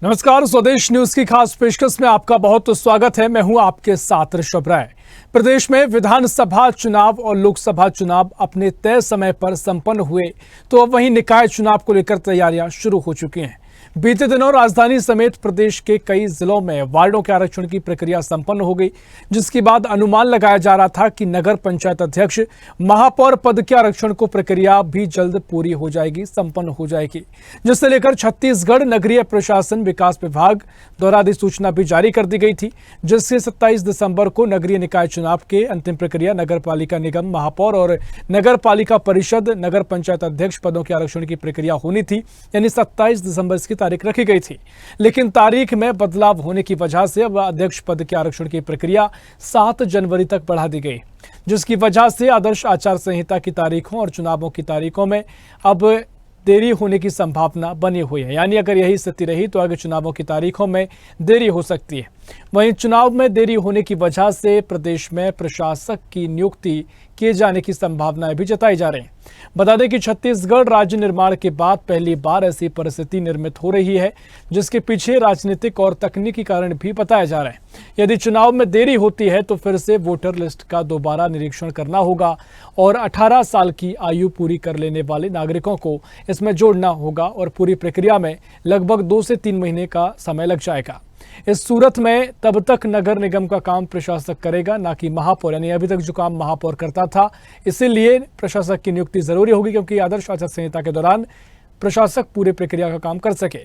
नमस्कार, स्वदेश न्यूज की खास पेशकश में आपका बहुत स्वागत है। मैं हूं आपके साथ ऋषभ राय। प्रदेश में विधानसभा चुनाव और लोकसभा चुनाव अपने तय समय पर संपन्न हुए, तो अब वहीं निकाय चुनाव को लेकर तैयारियां शुरू हो चुकी हैं। बीते दिनों राजधानी समेत प्रदेश के कई जिलों में वार्डों के आरक्षण की प्रक्रिया संपन्न हो गई, जिसके बाद अनुमान लगाया जा रहा था कि नगर पंचायत अध्यक्ष, महापौर पद के आरक्षण को प्रक्रिया भी जल्द पूरी हो जाएगी, संपन्न हो जाएगी, जिससे लेकर छत्तीसगढ़ नगरीय प्रशासन विकास विभाग द्वारा अधिसूचना भी जारी कर दी गई थी, जिससे 27 दिसंबर को नगरीय निकाय चुनाव के अंतिम प्रक्रिया नगर पालिका निगम, महापौर और नगर पालिका परिषद, नगर पंचायत अध्यक्ष पदों के आरक्षण की प्रक्रिया होनी थी। यानी 27 दिसंबर की तारीख रखी गई थी, लेकिन तारीख में बदलाव होने की वजह से अब अध्यक्ष पद के आरक्षण की प्रक्रिया 7 जनवरी तक बढ़ा दी गई, जिसकी वजह से आदर्श आचार संहिता की तारीखों और चुनावों की तारीखों में अब देरी होने की संभावना बनी हुई है। यानी अगर यही स्थिति रही तो आगे चुनावों की तारीखों में देरी हो सकती है। वहीं चुनाव में देरी होने की वजह से प्रदेश में प्रशासक की नियुक्ति किए जाने की संभावनाएं भी जताई जा रही हैं। बता दें कि छत्तीसगढ़ राज्य निर्माण के बाद पहली बार ऐसी परिस्थिति निर्मित हो रही है, जिसके पीछे राजनीतिक और तकनीकी कारण भी बताया जा रहा है। यदि चुनाव में देरी होती है तो फिर से वोटर लिस्ट का दोबारा निरीक्षण करना होगा और 18 साल की आयु पूरी कर लेने वाले नागरिकों को इसमें जोड़ना होगा और पूरी प्रक्रिया में लगभग 2 से 3 महीने का समय लग जाएगा। इस सूरत में तब तक नगर निगम का काम प्रशासक करेगा, ना कि महापौर। यानी अभी तक जो काम महापौर करता था, इसीलिए प्रशासक की नियुक्ति जरूरी होगी, क्योंकि आदर्श आचार संहिता के दौरान प्रशासक पूरे प्रक्रिया का काम कर सके।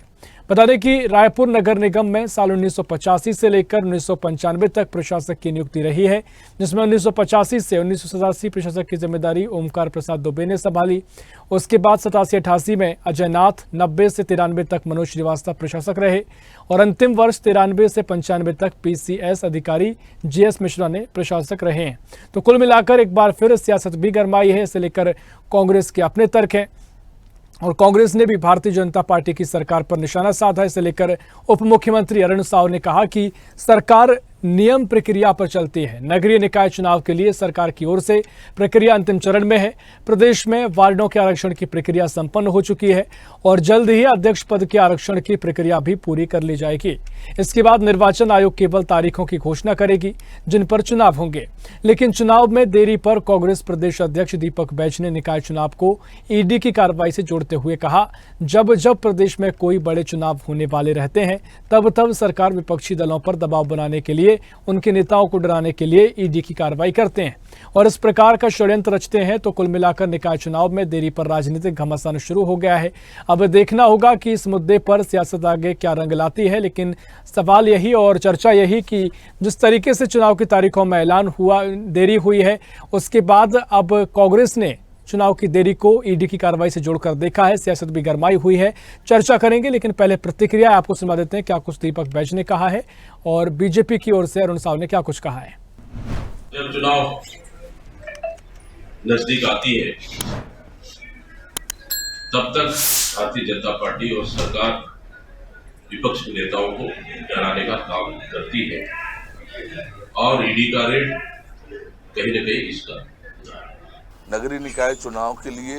बता दें कि रायपुर नगर निगम में साल 1985 से लेकर 1995 तक प्रशासक की नियुक्ति रही है, जिसमें 1985 से 1987 प्रशासक की जिम्मेदारी ओमकार प्रसाद दुबे ने संभाली। उसके बाद 87-88 में अजय नाथ, 90 से 93 तक मनोज श्रीवास्तव प्रशासक रहे और अंतिम वर्ष 93 से 95 तक पीसीएस अधिकारी जीएस मिश्रा ने प्रशासक रहे हैं। तो कुल मिलाकर एक बार फिर सियासत भी गरमाई है। इसे लेकर कांग्रेस के अपने तर्क हैं और कांग्रेस ने भी भारतीय जनता पार्टी की सरकार पर निशाना साधा। इसे लेकर उप मुख्यमंत्री अरुण साव ने कहा कि सरकार नियम प्रक्रिया पर चलती है। नगरीय निकाय चुनाव के लिए सरकार की ओर से प्रक्रिया अंतिम चरण में है। प्रदेश में वार्डों के आरक्षण की प्रक्रिया संपन्न हो चुकी है और जल्द ही अध्यक्ष पद के आरक्षण की प्रक्रिया भी पूरी कर ली जाएगी। इसके बाद निर्वाचन आयोग केवल तारीखों की घोषणा करेगी जिन पर चुनाव होंगे। लेकिन चुनाव में देरी पर कांग्रेस प्रदेश अध्यक्ष दीपक बैज ने निकाय चुनाव को ईडी की कार्रवाई से जोड़ते हुए कहा, जब जब प्रदेश में कोई बड़े चुनाव होने वाले रहते हैं, तब तब सरकार विपक्षी दलों पर दबाव बनाने के लिए, उनके नेताओं को डराने के लिए ईडी की कार्रवाई करते हैं और इस प्रकार का षड्यंत्र रचते हैं। तो कुल मिलाकर निकाय चुनाव में देरी पर राजनीतिक घमासान शुरू हो गया है। अब देखना होगा कि इस मुद्दे पर सियासत आगे क्या रंग लाती है। लेकिन सवाल यही और चर्चा यही कि जिस तरीके से चुनाव की तारीखों में ऐलान हुआ, देरी हुई है, उसके बाद अब कांग्रेस ने चुनाव की देरी को ईडी की कार्रवाई से जोड़कर देखा है। सियासत भी गरमाई हुई है, चर्चा करेंगे, लेकिन पहले प्रतिक्रिया आपको सुना देते हैं क्या कुछ दीपक बैज ने कहा है और बीजेपी की ओर से अरुण साव ने क्या कुछ कहा है। जब चुनाव नजदीक आती है तब तक भारतीय जनता पार्टी और सरकार विपक्ष के नेताओं को डराने का काम करती है और ईडी का रेड कहीं न कहीं इसका नगरीय निकाय चुनाव के लिए,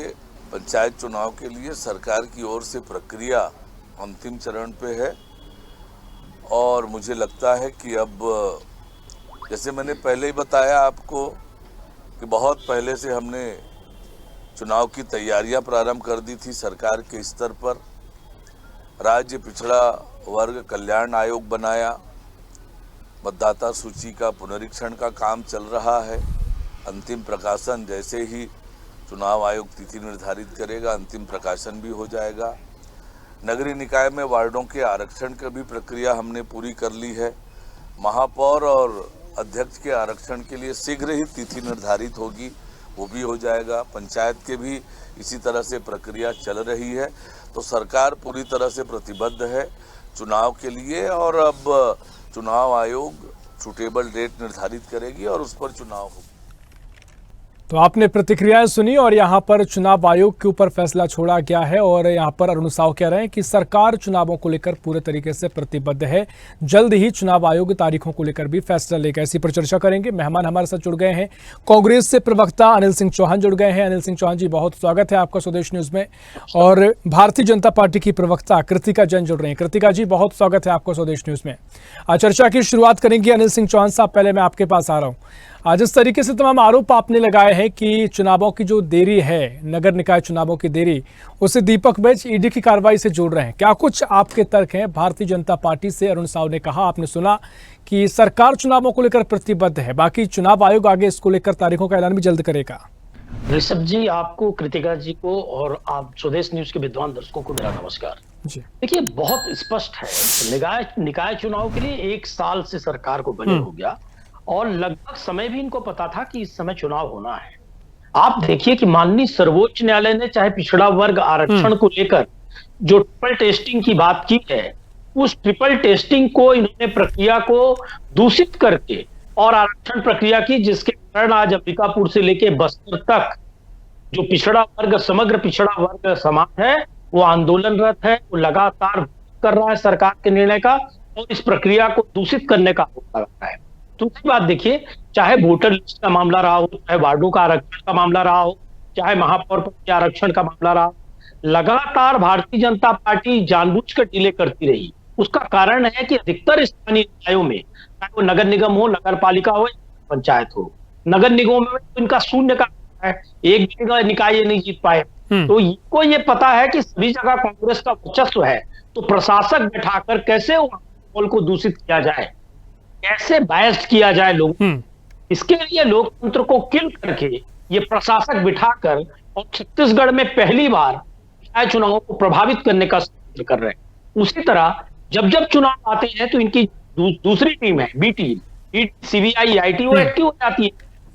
पंचायत चुनाव के लिए सरकार की ओर से प्रक्रिया अंतिम चरण पे है और मुझे लगता है कि अब, जैसे मैंने पहले ही बताया आपको कि बहुत पहले से हमने चुनाव की तैयारियां प्रारंभ कर दी थी। सरकार के स्तर पर राज्य पिछड़ा वर्ग कल्याण आयोग बनाया, मतदाता सूची का पुनरीक्षण का काम चल रहा है। अंतिम प्रकाशन जैसे ही चुनाव आयोग तिथि निर्धारित करेगा, अंतिम प्रकाशन भी हो जाएगा। नगरीय निकाय में वार्डों के आरक्षण की भी प्रक्रिया हमने पूरी कर ली है। महापौर और अध्यक्ष के आरक्षण के लिए शीघ्र ही तिथि निर्धारित होगी, वो भी हो जाएगा। पंचायत के भी इसी तरह से प्रक्रिया चल रही है। तो सरकार पूरी तरह से प्रतिबद्ध है चुनाव के लिए और अब चुनाव आयोग सूटेबल डेट निर्धारित करेगी और उस पर चुनाव होगा। तो आपने प्रतिक्रियाएं सुनी और यहाँ पर चुनाव आयोग के ऊपर फैसला छोड़ा गया है और यहाँ पर अरुण साव कह रहे हैं कि सरकार चुनावों को लेकर पूरे तरीके से प्रतिबद्ध है। जल्द ही चुनाव आयोग तारीखों को लेकर भी फैसला लेगा। इसी पर चर्चा करेंगे। मेहमान हमारे साथ जुड़ गए हैं, कांग्रेस से प्रवक्ता अनिल सिंह चौहान जुड़ गए हैं। अनिल सिंह चौहान जी, बहुत स्वागत है आपका स्वदेश न्यूज में। और भारतीय जनता पार्टी की प्रवक्ता कृतिका जैन जुड़ रही हैं। कृतिका जी, बहुत स्वागत है आपका स्वदेश न्यूज में। चर्चा की शुरुआत करेंगे अनिल सिंह चौहान साहब, पहले मैं आपके पास आ रहा हूँ। आज इस तरीके से तमाम आरोप आपने लगाए हैं कि चुनावों की जो देरी है, नगर निकाय चुनावों की देरी, उसे दीपक बैज ईडी की कार्रवाई से जोड़ रहे हैं। क्या कुछ आपके तर्क हैं? भारतीय जनता पार्टी से अरुण साव ने कहा, आपने सुना कि सरकार चुनावों को लेकर प्रतिबद्ध है, बाकी चुनाव आयोग आगे इसको लेकर तारीखों का ऐलान भी जल्द करेगा। ऋषभ जी, आपको, कृतिका जी को और आप स्वदेश न्यूज के विद्वान दर्शकों को मेरा नमस्कार जी। देखिए, बहुत स्पष्ट है, निकाय चुनाव के लिए 1 साल से सरकार को बने हो गया और लगभग समय भी इनको पता था कि इस समय चुनाव होना है। आप देखिए कि माननीय सर्वोच्च न्यायालय ने चाहे पिछड़ा वर्ग आरक्षण को लेकर जो ट्रिपल टेस्टिंग की बात की है, उस ट्रिपल टेस्टिंग को इन्होंने प्रक्रिया को दूषित करके और आरक्षण प्रक्रिया की, जिसके कारण आज अंबिकापुर से लेके बस्तर तक जो पिछड़ा वर्ग, समग्र पिछड़ा वर्ग समाज है, वो आंदोलनरत है, वो लगातार कर रहा है सरकार के निर्णय का और इस प्रक्रिया को दूषित करने का आरोप लगा रहा है। दूसरी बात देखिए, चाहे वोटर लिस्ट का मामला रहा हो, चाहे वार्डों का आरक्षण का मामला रहा हो, चाहे महापौर पद के आरक्षण का मामला रहा हो, लगातार भारतीय जनता पार्टी जानबूझकर डिले करती रही। उसका कारण है कि अधिकतर स्थानीय निकायों में, चाहे वो नगर निगम हो, नगर पालिका हो, पंचायत हो, नगर निगमों में इनका शून्य का है, एक भी निकाय ये नहीं जीत पाए। तो इनको ये पता है कि सभी जगह कांग्रेस का वर्चस्व है, तो प्रशासक बैठाकर कैसे माहौल को दूषित किया जाए, कैसे बायस्ड किया जाए लोग, इसके लिए लोकतंत्र को किल करके ये प्रशासक बिठाकर और छत्तीसगढ़ में पहली बार निकाय चुनावों को प्रभावित करने का षड्यंत्र कर रहे हैं। उसी तरह जब जब चुनाव आते हैं तो इनकी दूसरी टीम है, बी टीम, सीबीआई, आईटी, वो एक्टिव हो जाती है,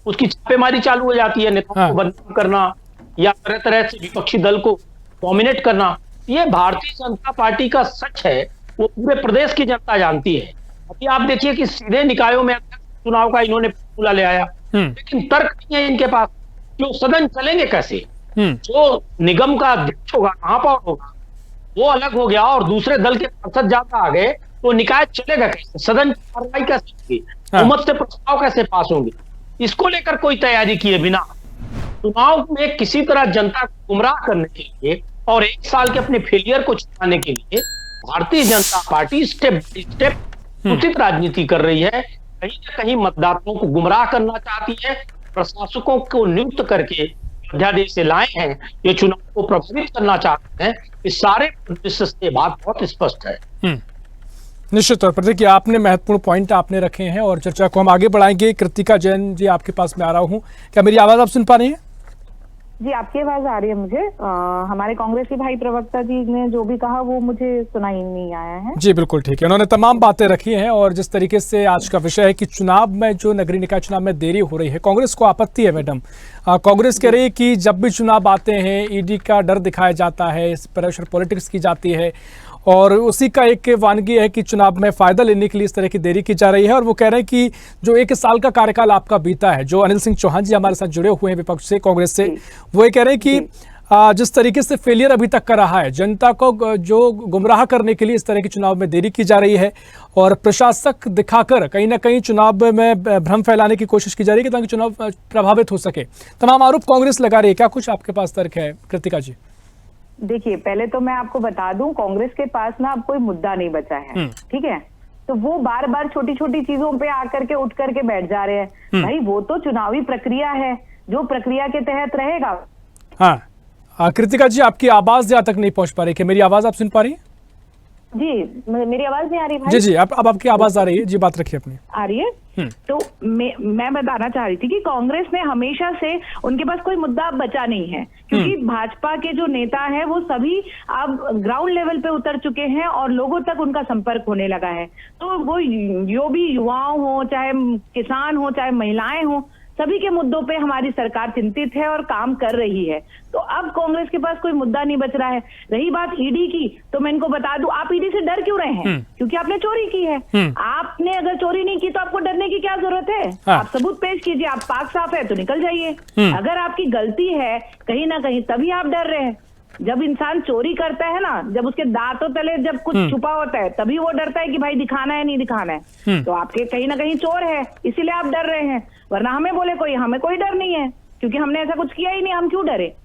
उसकी छापेमारी चालू हो जाती है, नेताओं को बदनाम करना या तरह तरह से विपक्षी दल को डोमिनेट करना। ये भारतीय जनता पार्टी का सच है, वो पूरे प्रदेश की जनता जानती है। अभी आप देखिए कि सीधे निकायों में चुनाव का इन्होंने फॉर्मूला ले आया, लेकिन तर्क नहीं है इनके पास, जो सदन चलेंगे कैसे, जो निगम का अध्यक्ष होगा, महापौर होगा, वो अलग हो गया और दूसरे दल के पार्षद ज्यादा आ गए, तो निकाय चलेगा कैसे, सदन की कार्रवाई कैसे होगी, बहुमत से प्रस्ताव कैसे पास होंगे, इसको लेकर कोई तैयारी किए बिना चुनाव में किसी तरह जनता को गुमराह करने के लिए और 1 साल के अपने फेलियर को छुपाने के लिए Bharatiya Janata party step by step उचित राजनीति कर रही है। कहीं ना कहीं मतदाताओं को गुमराह करना चाहती है, प्रशासकों को नियुक्त करके अध्यादेश से लाए हैं, ये चुनाव को प्रभावित करना चाहते हैं। इस सारे दृश्य से बात बहुत स्पष्ट है। निश्चित तौर पर देखिए, आपने महत्वपूर्ण पॉइंट आपने रखे हैं और चर्चा को हम आगे बढ़ाएंगे। कृतिका जैन जी, आपके पास में आ रहा हूँ, क्या मेरी आवाज आप सुन पा रही हैं? जी, आपकी आवाज आ रही है मुझे। हमारे कांग्रेस के भाई प्रवक्ता जी ने जो भी कहा वो मुझे सुनाई नहीं आया है। जी बिल्कुल ठीक है, उन्होंने तमाम बातें रखी हैं और जिस तरीके से आज का विषय है कि चुनाव में जो नगरीय निकाय चुनाव में देरी हो रही है, कांग्रेस को आपत्ति है। मैडम, कांग्रेस कह रही है कि जब भी चुनाव आते हैं ईडी का डर दिखाया जाता है, प्रेशर पॉलिटिक्स की जाती है और उसी का एक वानगी है कि चुनाव में फायदा लेने के लिए इस तरह की देरी की जा रही है। और वो कह रहे हैं कि जो 1 साल का कार्यकाल आपका बीता है, जो अनिल सिंह चौहान जी हमारे साथ जुड़े हुए हैं विपक्ष से, कांग्रेस से, वो ये कह रहे हैं कि जिस तरीके से फेलियर अभी तक कर रहा है, जनता को जो गुमराह करने के लिए इस तरह के चुनाव में देरी की जा रही है और प्रशासक दिखाकर कहीं ना कहीं चुनाव में भ्रम फैलाने की कोशिश की जा रही है ताकि चुनाव प्रभावित हो सके। तमाम आरोप कांग्रेस लगा रही है, क्या कुछ आपके पास तर्क है कृतिका जी? देखिए, पहले तो मैं आपको बता दूं, कांग्रेस के पास ना अब कोई मुद्दा नहीं बचा है, ठीक है? तो वो बार बार छोटी छोटी चीजों पे आकर के उठ करके बैठ जा रहे हैं। भाई, वो तो चुनावी प्रक्रिया है, जो प्रक्रिया के तहत रहेगा। हाँ, कृतिका जी, आपकी आवाज यहाँ तक नहीं पहुंच पा रही, क्या मेरी आवाज आप सुन पा रही है? जी, मेरी आवाज नहीं आ रही भाई? जी जी, अब आपकी आवाज आ रही है जी, बात रखिए अपनी। आ रही है? तो मैं बताना चाह रही थी कि कांग्रेस ने हमेशा से, उनके पास कोई मुद्दा बचा नहीं है, क्योंकि भाजपा के जो नेता हैं वो सभी अब ग्राउंड लेवल पे उतर चुके हैं और लोगों तक उनका संपर्क होने लगा है। तो वो जो भी युवाओं हो, चाहे किसान हो, चाहे महिलाएं हो, सभी के मुद्दों पे हमारी सरकार चिंतित है और काम कर रही है। तो अब कांग्रेस के पास कोई मुद्दा नहीं बच रहा है। रही बात ईडी की, तो मैं इनको बता दूं, आप ईडी से डर क्यों रहे हैं? क्योंकि आपने चोरी की है। आपने अगर चोरी नहीं की तो आपको डरने की क्या जरूरत है? हाँ। आप सबूत पेश कीजिए, आप पाक साफ है तो निकल जाइए। अगर आपकी गलती है कहीं ना कहीं, तभी आप डर रहे हैं। जब इंसान चोरी करता है ना, जब उसके दांतों तले जब कुछ छुपा होता है, तभी वो डरता है कि भाई दिखाना है नहीं दिखाना है। तो आपके कहीं ना कहीं चोर है, इसीलिए आप डर रहे हैं। वरना हमें बोले कोई, हमें कोई डर नहीं है, क्योंकि हमने ऐसा कुछ किया ही नहीं, हम क्यों डरे?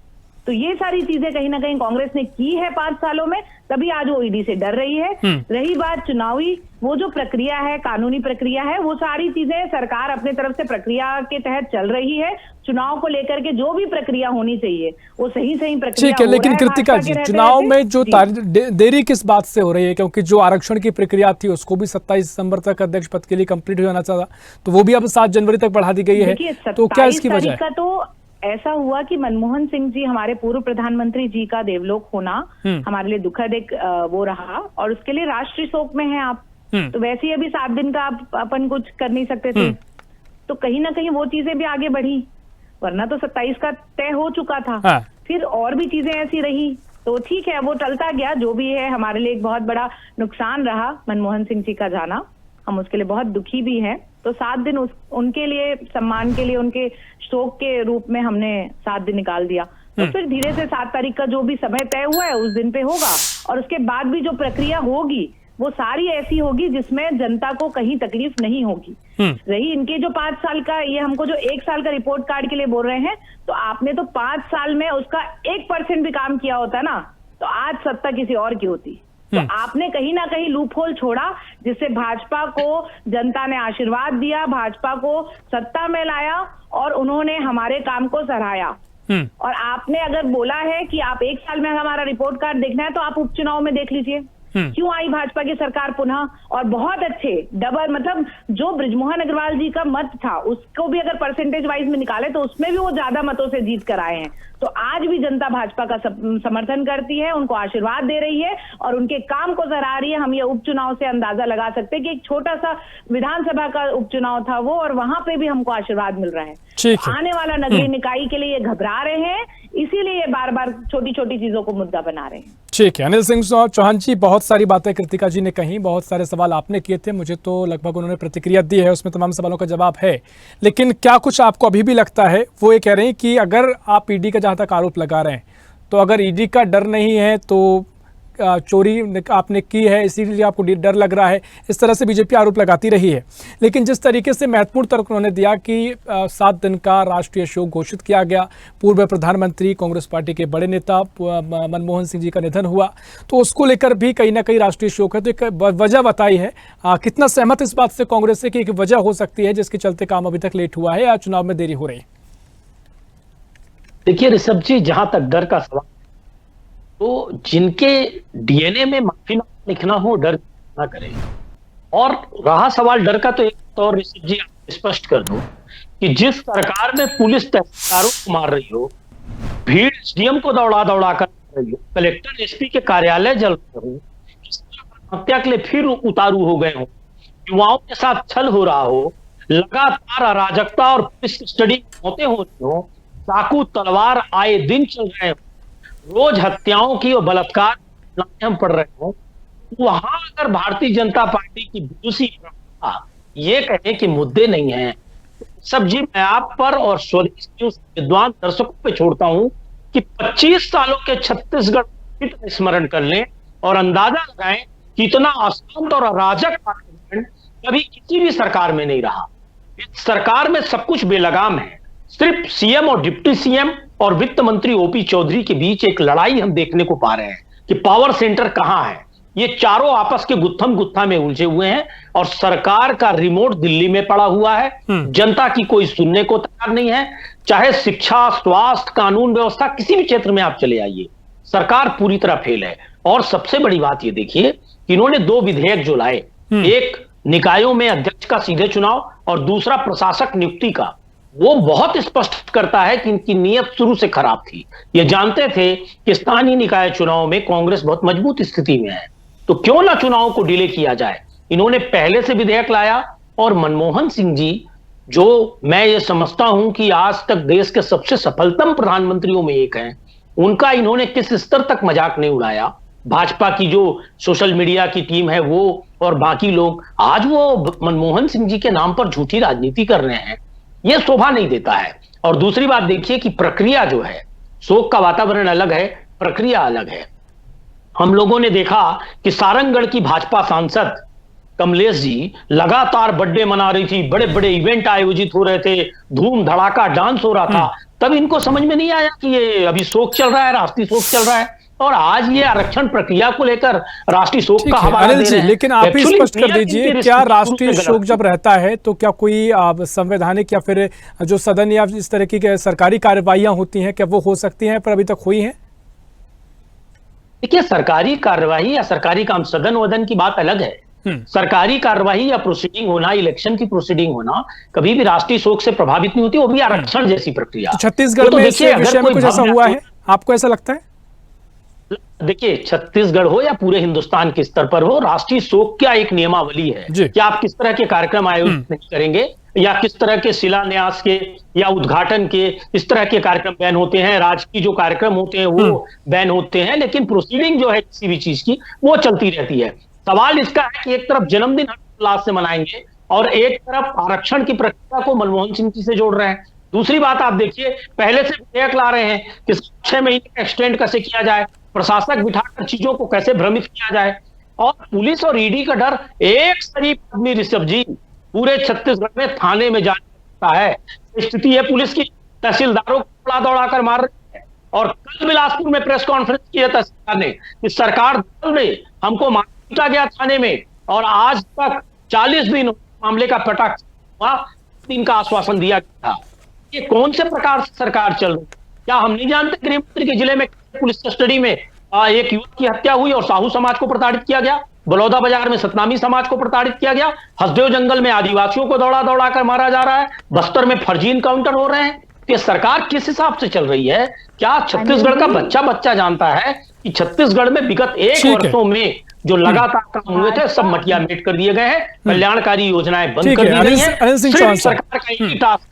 तो ये सारी चीजें कहीं ना कहीं कांग्रेस ने की है 5 सालों में, तभी आज वो ईडी से डर रही है। रही बात चुनावी, वो जो प्रक्रिया है, कानूनी प्रक्रिया है, वो सारी चीजें सरकार अपने तरफ से प्रक्रिया के तहत चल रही है। चुनाव को लेकर के जो भी प्रक्रिया होनी चाहिए वो सही प्रक्रिया ठीक है, हो लेकिन रहा है कृतिका भाजपा जी, के रहते चुनाव रहते। में जो देरी किस बात से हो रही है? क्योंकि जो आरक्षण की प्रक्रिया थी उसको भी 27 दिसंबर तक अध्यक्ष पद के लिए कंप्लीट हो जाना चाहिए, तो वो भी अब 7 जनवरी तक बढ़ा दी गई है। देखिए, तो क्या इसकी 27 वजह तारीख है? का तो ऐसा हुआ कि मनमोहन सिंह जी, हमारे पूर्व प्रधानमंत्री जी का देवलोक होना हमारे लिए दुखद एक वो रहा, और उसके लिए राष्ट्रीय शोक में है आप। तो वैसे ही अभी 7 दिन का आप अपन कुछ कर नहीं सकते थे, तो कहीं ना कहीं वो चीजें भी आगे बढ़ी, वरना तो 27 का तय हो चुका था। हाँ। फिर और भी चीजें ऐसी रही, तो ठीक है, वो टलता गया। जो भी है, हमारे लिए एक बहुत बड़ा नुकसान रहा मनमोहन सिंह जी का जाना, हम उसके लिए बहुत दुखी भी हैं। तो 7 दिन उनके लिए, सम्मान के लिए, उनके शोक के रूप में हमने 7 दिन निकाल दिया। तो फिर धीरे से 7 तारीख का जो भी समय तय हुआ है उस दिन पे होगा, और उसके बाद भी जो प्रक्रिया होगी वो सारी ऐसी होगी जिसमें जनता को कहीं तकलीफ नहीं होगी। रही इनके जो 5 साल का, ये हमको जो 1 साल का रिपोर्ट कार्ड के लिए बोल रहे हैं, तो आपने तो 5 साल में उसका 1% भी काम किया होता ना, तो आज सत्ता किसी और की होती। तो आपने कहीं ना कहीं लूपहोल छोड़ा, जिससे भाजपा को जनता ने आशीर्वाद दिया, भाजपा को सत्ता में लाया, और उन्होंने हमारे काम को सराहा। और आपने अगर बोला है कि आप 1 साल में हमारा रिपोर्ट कार्ड देखना है, तो आप उपचुनाव में देख लीजिए क्यों आई भाजपा की सरकार पुनः, और बहुत अच्छे डबल, मतलब जो बृजमोहन अग्रवाल जी का मत था उसको भी अगर परसेंटेज वाइज में निकाले तो उसमें भी वो ज्यादा मतों से जीत कर आए हैं। तो आज भी जनता भाजपा का समर्थन करती है, उनको आशीर्वाद दे रही है और उनके काम को सराह रही है। हम ये उपचुनाव से अंदाजा लगा सकते हैं कि एक छोटा सा विधानसभा का उपचुनाव था वो, और वहां पे भी हमको आशीर्वाद मिल रहा है। ठीक है। आने वाला नगरीय निकाय के लिए ये घबरा रहे हैं, इसीलिए ये बार बार छोटी छोटी चीजों को मुद्दा बना रहे हैं। ठीक है, अनिल सिंह चौहान जी, बहुत सारी बातें कृतिका जी ने कही, बहुत सारे सवाल आपने किए थे, मुझे तो लगभग उन्होंने प्रतिक्रिया दी है, उसमें तमाम सवालों का जवाब है। लेकिन क्या कुछ आपको अभी भी लगता है, वो ये कह रहे हैं कि अगर आप ईडी का जहां तक आरोप लगा रहे हैं, तो अगर ईडी का डर नहीं है तो चोरी आपने की है इसीलिए आपको डर लग रहा है, इस तरह से बीजेपी आरोप लगाती रही है। लेकिन जिस तरीके से महत्वपूर्ण तर्क उन्होंने दिया कि 7 दिन का राष्ट्रीय शोक घोषित किया गया, पूर्व प्रधानमंत्री कांग्रेस पार्टी के बड़े नेता मनमोहन सिंह जी का निधन हुआ, तो उसको लेकर भी कहीं ना कहीं राष्ट्रीय शोक है, तो एक वजह बताई है। कितना सहमत इस बात से कांग्रेस से कि एक वजह हो सकती है जिसके चलते काम अभी तक लेट हुआ है या चुनाव में देरी हो रही है? देखिए ऋषभ जी, जहां तक डर का सवाल, तो जिनके डीएनए में माफी लिखना हो, डर ना करें। और रहा सवाल डर का, तो एक तौर ऋषभ जी आप स्पष्ट कर दो कि जिस सरकार में पुलिस तहसीलदारों को मार रही हो, भीड़ एसडीएम को दौड़ा दौड़ा कर रही हो, कलेक्टर एसपी के कार्यालय जल रहे हो, हत्या के लिए फिर उतारू हो गए हो, युवाओं के साथ छल हो रहा हो, लगातार अराजकता और पुलिस कस्टडी मौतें हो रही हो, चाकू तलवार आए दिन चल रहे हो, रोज हत्याओं की और बलात्कार हम पढ़ रहे हो, वहां अगर भारतीय जनता पार्टी की विदुषी ये कहे कि मुद्दे नहीं है, सब जी मैं आप पर और स्वदेश के उस विद्वान दर्शकों पे छोड़ता हूं कि 25 सालों के छत्तीसगढ़ स्मरण कर लें और अंदाजा लगाएं कि इतना अशांत और अराजक वातावरण कभी किसी भी सरकार में नहीं रहा। इस सरकार में सब कुछ बेलगाम है, सिर्फ सीएम और डिप्टी सीएम और वित्त मंत्री ओपी चौधरी के बीच एक लड़ाई हम देखने को पा रहे हैं कि पावर सेंटर कहां है। ये चारों आपस के गुत्थम गुत्था में उलझे हुए हैं और सरकार का रिमोट दिल्ली में पड़ा हुआ है। जनता की कोई सुनने को तैयार नहीं है, चाहे शिक्षा, स्वास्थ्य, कानून व्यवस्था, किसी भी क्षेत्र में आप चले आइए, सरकार पूरी तरह फेल है। और सबसे बड़ी बात ये देखिए कि इन्होंने 2 विधेयक जो लाए, एक निकायों में अध्यक्ष का सीधे चुनाव और दूसरा प्रशासक नियुक्ति का, वो बहुत स्पष्ट करता है कि इनकी नीयत शुरू से खराब थी। ये जानते थे कि स्थानीय निकाय चुनाव में कांग्रेस बहुत मजबूत स्थिति में है, तो क्यों ना चुनाव को डिले किया जाए। इन्होंने पहले से विधेयक लाया और मनमोहन सिंह जी जो मैं ये समझता हूं कि आज तक देश के सबसे सफलतम प्रधानमंत्रियों में एक हैं, उनका इन्होंने किस स्तर तक मजाक नहीं उड़ाया। भाजपा की जो सोशल मीडिया की टीम है वो और बाकी लोग आज वो मनमोहन सिंह जी के नाम पर झूठी राजनीति कर रहे हैं, ये शोभा नहीं देता है। और दूसरी बात देखिए कि प्रक्रिया जो है, शोक का वातावरण अलग है, प्रक्रिया अलग है। हम लोगों ने देखा कि सारंगगढ़ की भाजपा सांसद कमलेश जी लगातार बर्थडे मना रही थी, बड़े बड़े इवेंट आयोजित हो रहे थे, धूम धड़ाका डांस हो रहा था, तब इनको समझ में नहीं आया कि ये अभी शोक चल रहा है, राष्ट्रीय शोक चल रहा है। और आज ये आरक्षण प्रक्रिया को लेकर राष्ट्रीय शोक का हवाला दे रहे हैं। लेकिन आप ही स्पष्ट कर दीजिए, क्या राष्ट्रीय शोक जब रहता है तो क्या कोई संवैधानिक या फिर जो सदन या इस तरह की सरकारी कार्रवाइयां होती हैं, क्या वो हो सकती हैं पर अभी तक हुई हैं? देखिए, सरकारी कार्यवाही या सरकारी काम, सदन वदन की बात अलग है। सरकारी कार्यवाही या प्रोसीडिंग होना, इलेक्शन की प्रोसीडिंग होना कभी भी राष्ट्रीय शोक से प्रभावित नहीं होती, वो भी आरक्षण जैसी प्रक्रिया। छत्तीसगढ़ में इस विषय में कुछ ऐसा हुआ है, आपको ऐसा लगता है? देखिए, छत्तीसगढ़ हो या पूरे हिंदुस्तान के स्तर पर हो, राष्ट्रीय शोक क्या एक नियमावली है कि आप किस तरह के कार्यक्रम आयोजित नहीं करेंगे या किस तरह के शिलान्यास के या उद्घाटन के इस तरह के कार्यक्रम बैन होते हैं, राजकीय जो कार्यक्रम होते हैं वो बैन होते हैं, लेकिन प्रोसीडिंग जो है किसी भी चीज की वो चलती रहती है। सवाल इसका है कि एक तरफ जन्मदिन हर्षोल्लास से मनाएंगे और एक तरफ आरक्षण की प्रक्रिया को मनमोहन सिंह जी से जोड़ रहे हैं। दूसरी बात आप देखिए, पहले से विधेयक ला रहे हैं कि 6 महीने का एक्सटेंड कैसे किया जाए, प्रशासक बिठाकर चीजों को कैसे भ्रमित किया जाए, और पुलिस और ईडी का डर। एक शरीफ आदमी ऋषभ जी पूरे छत्तीसगढ़ में थाने में जा सकता है, स्थिति है पुलिस की, तहसीलदारों को दौड़ा दौड़ा कर मार रही है। और कल बिलासपुर में प्रेस कॉन्फ्रेंस की है तहसीलदार ने कि सरकार दल ने हमको मार पीटा गया थाने में और आज तक 40 दिन मामले का पता हुआ, 3 का आश्वासन दिया गया था। ये कौन से प्रकार से सरकार चल रही? क्या हम नहीं जानते गृह मंत्री के जिले में पुलिस कस्टडी में एक युवक की हत्या हुई और साहू समाज को प्रताड़ित किया गया, बलौदा बाजार में सतनामी समाज को प्रताड़ित किया गया, हसदेव जंगल में आदिवासियों को दौड़ा दौड़ा कर मारा जा रहा है, बस्तर में फर्जी इनकाउंटर हो रहे हैं। ये सरकार किस हिसाब से चल रही है? क्या छत्तीसगढ़ का बच्चा बच्चा जानता है कि छत्तीसगढ़ में विगत 1 वर्षों में जो लगातार काम हुए थे सब मटिया मेट कर दिए गए हैं, कल्याणकारी योजनाएं बंद कर दी गई हैं। सरकार का एक टास्क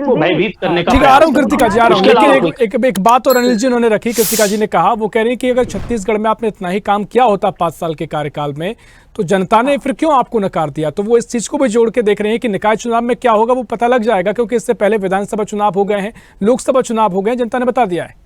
को भयभीत करने का। ठीक है, आ रहा हूं कृतिका जी, आ रहा हूं। लेकिन एक बात और अनिल जी उन्होंने रखी, कृतिका जी ने कहा, वो कह रही है कि अगर छत्तीसगढ़ में आपने इतना ही काम किया होता 5 साल के कार्यकाल में तो जनता ने फिर क्यों आपको नकार दिया। तो वो इस चीज को भी जोड़ के देख रहे हैं कि निकाय चुनाव में क्या होगा वो पता लग जाएगा, क्योंकि इससे पहले विधानसभा चुनाव हो गए हैं, लोकसभा चुनाव हो गए, जनता ने बता दिया है।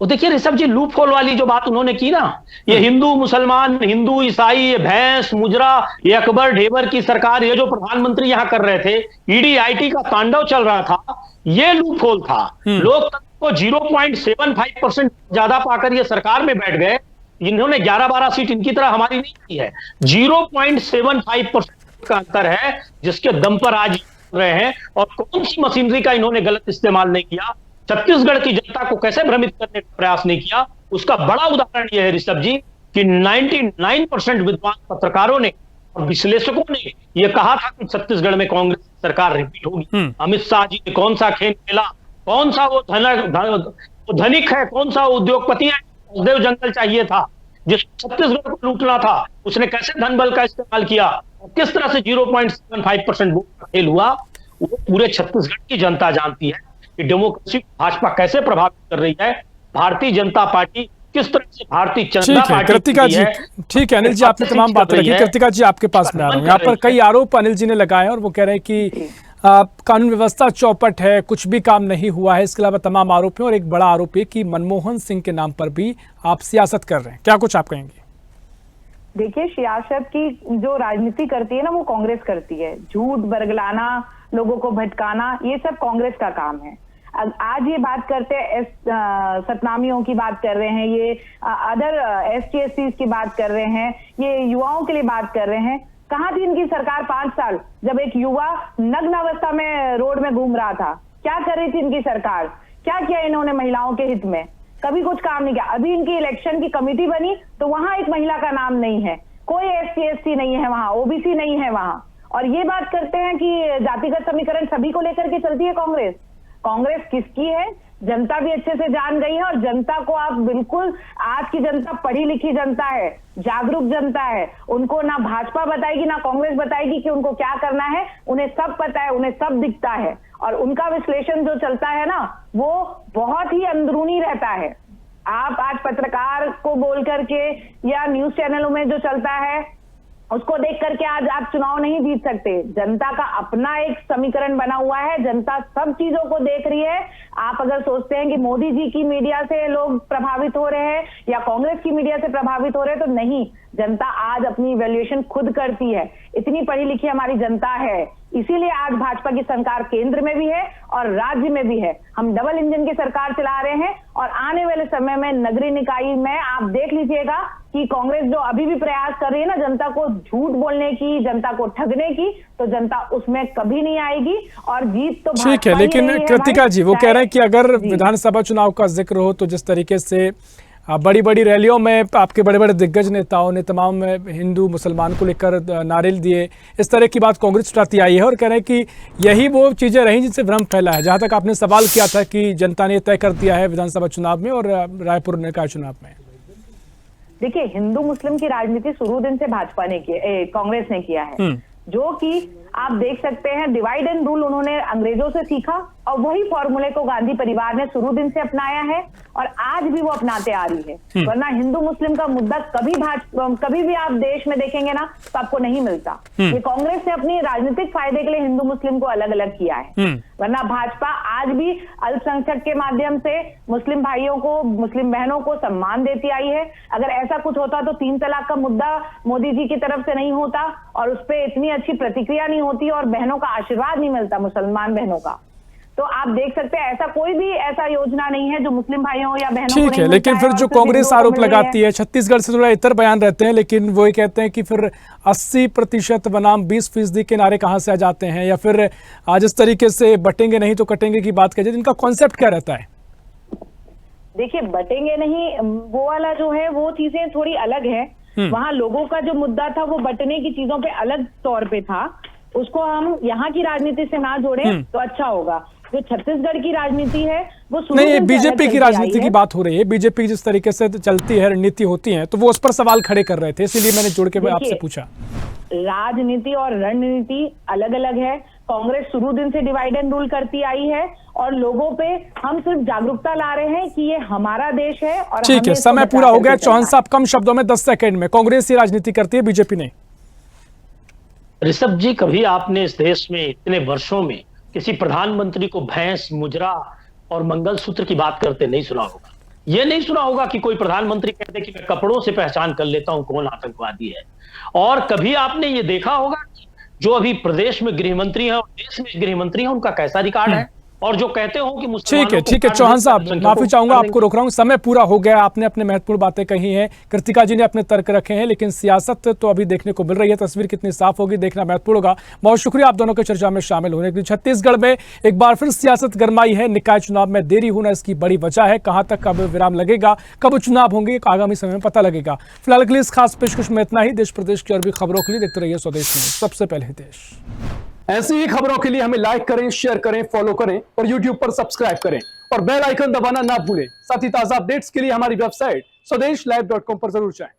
वो देखिए ऋषभ जी, लूप होल वाली जो बात उन्होंने की ना, ये हिंदू मुसलमान, हिंदू ईसाई, ये भैंस मुजरा, ये अकबर ढेबर की सरकार, ये जो प्रधानमंत्री यहाँ कर रहे थे, ईडी आईटी का तांडव चल रहा था, ये लूप होल था। लोकतंत्र को 0.75% ज्यादा पाकर ये सरकार में बैठ गए। इन्होंने 11-12 सीट इनकी तरह हमारी नहीं की है, 0.75% का अंतर है जिसके दम पर आज रहे हैं। और कौन सी मशीनरी का इन्होंने गलत इस्तेमाल नहीं किया, छत्तीसगढ़ की जनता को कैसे भ्रमित करने का प्रयास नहीं किया, उसका बड़ा उदाहरण यह है ऋषभ जी कि 99% विद्वान पत्रकारों ने और विश्लेषकों ने यह कहा था कि छत्तीसगढ़ में कांग्रेस सरकार रिपीट होगी। अमित शाह जी ने कौन सा खेल खेला, कौन सा वो धनिक है, कौन सा उद्योगपति है, हसदेव जंगल चाहिए था जिस छत्तीसगढ़ को लूटना था, उसने कैसे धन बल का इस्तेमाल किया और किस तरह से 0.75% वोट का खेल हुआ, वो पूरे छत्तीसगढ़ की जनता जानती है कि डेमोक्रेसी भाजपा कैसे प्रभावित कर रही है, भारतीय जनता पार्टी किस तरह से भारतीय जनता पार्टी। कृतिका जी, ठीक है अनिल जी, आपने तमाम बातें रखी। कृतिका जी, आपके पास में आ रहा हूं। यहाँ पर कई आरोप अनिल जी ने लगाए और वो कह रहे हैं कि कानून व्यवस्था चौपट है, कुछ भी काम नहीं हुआ है। इसके अलावा तमाम आरोप है और एक बड़ा आरोप है कि मनमोहन सिंह के नाम पर भी आप सियासत कर रहे हैं। क्या कुछ आप कहेंगे? देखिए, सियासत की जो राजनीति करती है ना, वो कांग्रेस करती है। झूठ बरगलाना, लोगों को भटकाना, ये सब कांग्रेस का काम है। आज ये बात करते हैं, सतनामियों की बात कर रहे हैं, ये अदर ST SC की बात कर रहे हैं, ये युवाओं के लिए बात कर रहे हैं। कहाँ थी इनकी सरकार 5 साल, जब एक युवा नग्न अवस्था में रोड में घूम रहा था? क्या कर रही थी इनकी सरकार? क्या किया इन्होंने महिलाओं के हित में? कभी कुछ काम नहीं किया। अभी इनकी इलेक्शन की कमेटी बनी तो वहां एक महिला का नाम नहीं है, कोई ST SC नहीं है वहां, OBC नहीं है वहां। और ये बात करते हैं कि जातिगत समीकरण सभी को लेकर के चलती है कांग्रेस। कांग्रेस किसकी है? जनता भी अच्छे से जान गई है और जनता को आप बिल्कुल, आज की जनता पढ़ी लिखी जनता है, जागरूक जनता है। उनको ना भाजपा बताएगी ना कांग्रेस बताएगी कि उनको क्या करना है, उन्हें सब पता है, उन्हें सब दिखता है और उनका विश्लेषण जो चलता है ना वो बहुत ही अंदरूनी रहता है। आप आज पत्रकार को बोल करके या न्यूज चैनलों में जो चलता है उसको देख करके आज आप चुनाव नहीं जीत सकते। जनता का अपना एक समीकरण बना हुआ है, जनता सब चीजों को देख रही है। आप अगर सोचते हैं कि मोदी जी की मीडिया से लोग प्रभावित हो रहे हैं या कांग्रेस की मीडिया से प्रभावित हो रहे हैं, तो नहीं, जनता आज अपनी इवैल्यूएशन खुद करती है। इतनी पढ़ी लिखी हमारी जनता है, इसीलिए आज भाजपा की सरकार केंद्र में भी है और राज्य में भी है। हम डबल इंजन की सरकार चला रहे हैं और आने वाले समय में नगरीय निकाय में आप देख लीजिएगा कि कांग्रेस जो अभी भी प्रयास कर रही है ना जनता को झूठ बोलने की, जनता को ठगने की, तो जनता उसमें कभी नहीं आएगी और जीत तो ठीक है। लेकिन कृतिका जी वो कह रहे हैं कि अगर विधानसभा चुनाव का जिक्र हो तो जिस तरीके से बड़ी बड़ी रैलियों में आपके बड़े बड़े दिग्गज नेताओं ने तमाम हिंदू मुसलमान को लेकर नारे दिए, इस तरह की बात कांग्रेस उठाती आई है और कह रहे हैं कि यही वो चीज़ें रहीं जिनसे भ्रम फैला है। जहां तक आपने सवाल किया था कि जनता ने तय कर दिया है विधानसभा चुनाव में और रायपुर निकाय चुनाव में। देखिए, हिंदू मुस्लिम की राजनीति शुरू दिन से भाजपा ने की, कांग्रेस ने किया है, जो कि आप देख सकते हैं डिवाइड एंड रूल उन्होंने अंग्रेजों से सीखा और वही फॉर्मूले को गांधी परिवार ने शुरू दिन से अपनाया है और आज भी वो अपनाते आ रही है। वरना हिंदू मुस्लिम का मुद्दा कभी भी आप देश में देखेंगे ना तो आपको नहीं मिलता। ये कांग्रेस ने अपनी राजनीतिक फायदे के लिए हिंदू मुस्लिम को अलग अलग किया है, वरना भाजपा आज भी अल्पसंख्यक के माध्यम से मुस्लिम भाइयों को, मुस्लिम बहनों को सम्मान देती आई है। अगर ऐसा कुछ होता तो 3 तलाक का मुद्दा मोदी जी की तरफ से नहीं होता और उस पर इतनी अच्छी प्रतिक्रिया नहीं होती और बहनों का आशीर्वाद नहीं मिलता, मुसलमान बहनों का। तो आप देख सकते हैं ऐसा कोई भी ऐसा योजना नहीं है जो मुस्लिम भाइयों या बहनों को ठीक है। लेकिन फिर जो कांग्रेस आरोप लगाती है, छत्तीसगढ़ से थोड़ा इतर बयान रहते हैं, लेकिन वो ये कहते हैं कि फिर 80% बनाम 20% के नारे कहाँ से आ जाते हैं, या फिर आज इस तरीके से बटेंगे नहीं तो कटेंगे की बात कही, इनका कॉन्सेप्ट क्या रहता है? देखिए, बटेंगे नहीं वो वाला जो है वो चीजें थोड़ी अलग है। वहां लोगों का जो मुद्दा था वो बटने की चीजों पे अलग तौर पे था, उसको हम यहाँ की राजनीति से ना जोड़ें तो अच्छा होगा। जो छत्तीसगढ़ की राजनीति है वो नहीं, बीजेपी की राजनीति की बात हो रही है। बीजेपी जिस तरीके से चलती है, रणनीति होती है, तो वो उस पर सवाल खड़े कर रहे थे, इसीलिए मैंने जोड़ के आपसे पूछा। राजनीति और रणनीति अलग अलग है। कांग्रेस शुरू दिन से डिवाइड एंड रूल करती आई है और लोगों पे हम सिर्फ जागरूकता ला रहे हैं कि ये हमारा देश है। और ठीक है, समय पूरा हो गया। चौहान साहब, कम शब्दों में 10 सेकंड में, कांग्रेस ये राजनीति करती है, बीजेपी नहीं। ऋषभ जी, कभी आपने इस देश में इतने वर्षों में किसी प्रधानमंत्री को भैंस, मुजरा और मंगलसूत्र की बात करते नहीं सुना होगा। यह नहीं सुना होगा कि कोई प्रधानमंत्री कहते कि मैं कपड़ों से पहचान कर लेता हूं कौन आतंकवादी है। और कभी आपने ये देखा होगा कि जो अभी प्रदेश में गृहमंत्री हैं और देश में गृहमंत्री हैं उनका कैसा रिकॉर्ड है, और जो कहते हो कि ठीक है चौहान साहब, माफी चाहूंगा, आपको रोक रहा हूं, समय पूरा हो गया। आपने अपने महत्वपूर्ण बातें कही हैं, कृतिका जी ने अपने तर्क रखे हैं, लेकिन सियासत तो अभी देखने को मिल रही है। तस्वीर कितनी साफ होगी देखना महत्वपूर्ण होगा। बहुत शुक्रिया आप दोनों के चर्चा में शामिल होने के लिए। छत्तीसगढ़ में एक बार फिर सियासत गरमाई है। निकाय चुनाव में देरी होना इसकी बड़ी वजह है। कहां तक अब विराम लगेगा, कब चुनाव होंगे, आगामी समय में पता लगेगा। फिलहाल के लिए इस खास पेशकश में इतना ही। देश प्रदेश की और भी खबरों के लिए देखते रहिए स्वदेश में सबसे पहले देश। ऐसी ही खबरों के लिए हमें लाइक करें, शेयर करें, फॉलो करें और YouTube पर सब्सक्राइब करें और बेल आइकन दबाना ना भूलें। साथ ही ताजा अपडेट्स के लिए हमारी वेबसाइट swadesh live.com पर जरूर जाएं।